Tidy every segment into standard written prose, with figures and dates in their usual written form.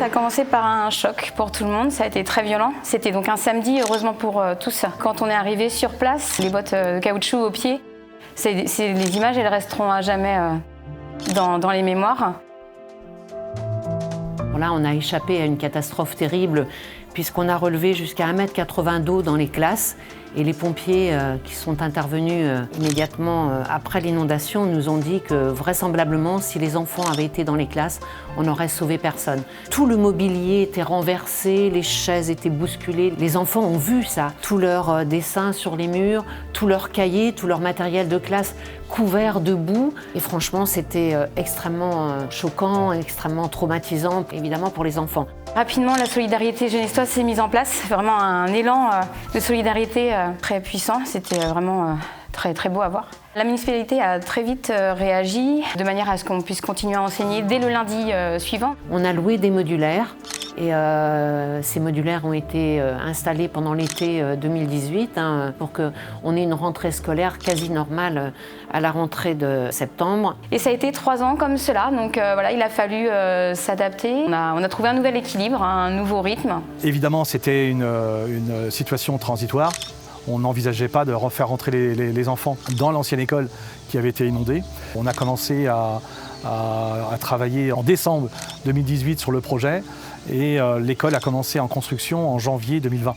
Ça a commencé par un choc pour tout le monde, ça a été très violent. C'était donc un samedi, heureusement pour tous. Quand on est arrivé sur place, les bottes de caoutchouc aux pieds, les images, elles resteront à jamais dans les mémoires. Là, on a échappé à une catastrophe terrible puisqu'on a relevé jusqu'à 1,80 m d'eau dans les classes. Et les pompiers qui sont intervenus immédiatement après l'inondation nous ont dit que vraisemblablement, si les enfants avaient été dans les classes, on n'aurait sauvé personne. Tout le mobilier était renversé, les chaises étaient bousculées. Les enfants ont vu ça, tous leurs dessins sur les murs, tous leurs cahiers, tout leur matériel de classe couvert de boue. Et franchement, c'était extrêmement choquant, extrêmement traumatisant, évidemment pour les enfants. Rapidement, la solidarité genestoise s'est mise en place, vraiment un élan de solidarité très puissant, c'était vraiment très beau à voir. La municipalité a très vite réagi, de manière à ce qu'on puisse continuer à enseigner dès le lundi suivant. On a loué des modulaires et ces modulaires ont été installés pendant l'été 2018 pour qu'on ait une rentrée scolaire quasi normale à la rentrée de septembre. Et ça a été 3 ans comme cela, donc voilà, il a fallu s'adapter. On a trouvé un nouvel équilibre, un nouveau rythme. Évidemment, c'était une situation transitoire. On n'envisageait pas de refaire rentrer les enfants dans l'ancienne école qui avait été inondée. On a commencé à travailler en décembre 2018 sur le projet et l'école a commencé en construction en janvier 2020.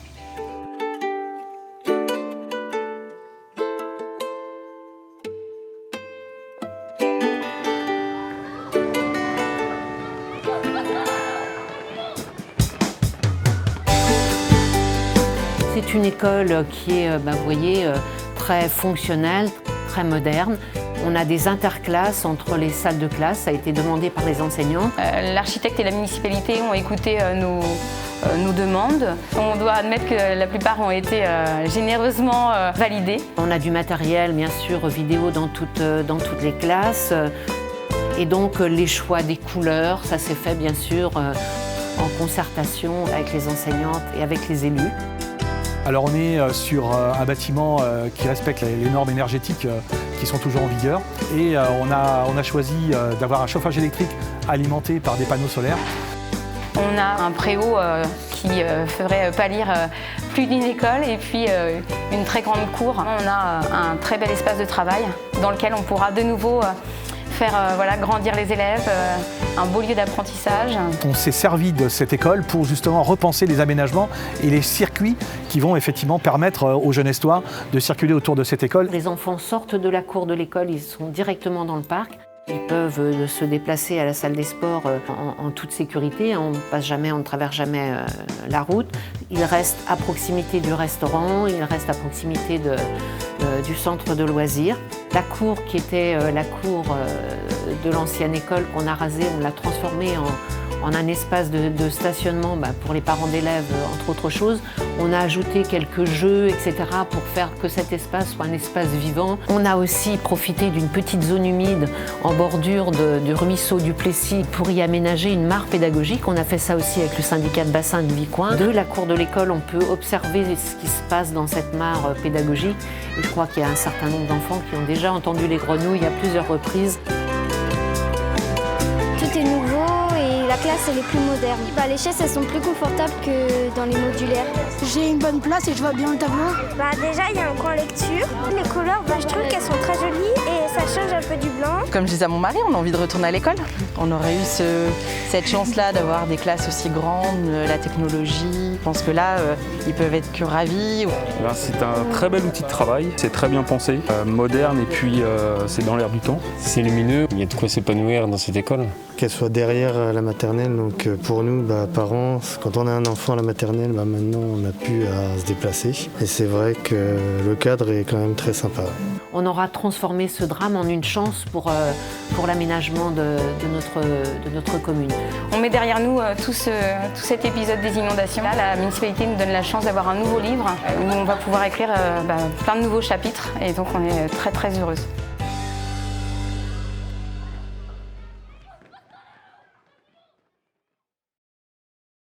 C'est une école qui est, vous voyez, très fonctionnelle, très moderne. On a des interclasses entre les salles de classe, ça a été demandé par les enseignants. L'architecte et la municipalité ont écouté nos demandes. On doit admettre que la plupart ont été généreusement validées. On a du matériel, bien sûr, vidéo dans toutes les classes. Et donc les choix des couleurs, ça s'est fait bien sûr en concertation avec les enseignantes et avec les élus. Alors on est sur un bâtiment qui respecte les normes énergétiques qui sont toujours en vigueur et on a choisi d'avoir un chauffage électrique alimenté par des panneaux solaires. On a un préau qui ferait pâlir plus d'une école et puis une très grande cour. On a un très bel espace de travail dans lequel on pourra de nouveau faire grandir les élèves, un beau lieu d'apprentissage. On s'est servi de cette école pour justement repenser les aménagements et les circuits qui vont effectivement permettre aux Genestois de circuler autour de cette école. Les enfants sortent de la cour de l'école, ils sont directement dans le parc. Ils peuvent se déplacer à la salle des sports en toute sécurité, on ne traverse jamais la route. Ils restent à proximité du restaurant, ils restent à proximité du centre de loisirs. La cour qui était la cour de l'ancienne école qu'on a rasée, on l'a transformée en un espace de stationnement pour les parents d'élèves, entre autres choses. On a ajouté quelques jeux, etc. pour faire que cet espace soit un espace vivant. On a aussi profité d'une petite zone humide en bordure du ruisseau du Plessis pour y aménager une mare pédagogique. On a fait ça aussi avec le syndicat de bassin de Vicoin. De la cour de l'école, on peut observer ce qui se passe dans cette mare pédagogique. Et je crois qu'il y a un certain nombre d'enfants qui ont déjà entendu les grenouilles à plusieurs reprises. Tout est nouveau et la classe elle est plus moderne. Les chaises elles sont plus confortables que dans les modulaires. J'ai une bonne place et je vois bien le tableau. Déjà il y a un coin lecture. Les couleurs je trouve qu'elles sont très jolies et ça change un peu du blanc. Comme je disais à mon mari, on a envie de retourner à l'école. On aurait eu cette chance-là d'avoir des classes aussi grandes, la technologie. Je pense que là, ils peuvent être que ravis. C'est un très bel outil de travail, c'est très bien pensé, moderne et puis c'est dans l'air du temps. C'est lumineux, il y a de quoi s'épanouir dans cette école. Qu'elle soit derrière la maternelle, donc pour nous, parents, quand on a un enfant à la maternelle, maintenant on n'a plus à se déplacer. Et c'est vrai que le cadre est quand même très sympa. On aura transformé ce drame en une chance pour l'aménagement de notre commune. On met derrière nous tout cet épisode des inondations. Là, la municipalité nous donne la chance d'avoir un nouveau livre où on va pouvoir écrire plein de nouveaux chapitres et donc on est très heureuse.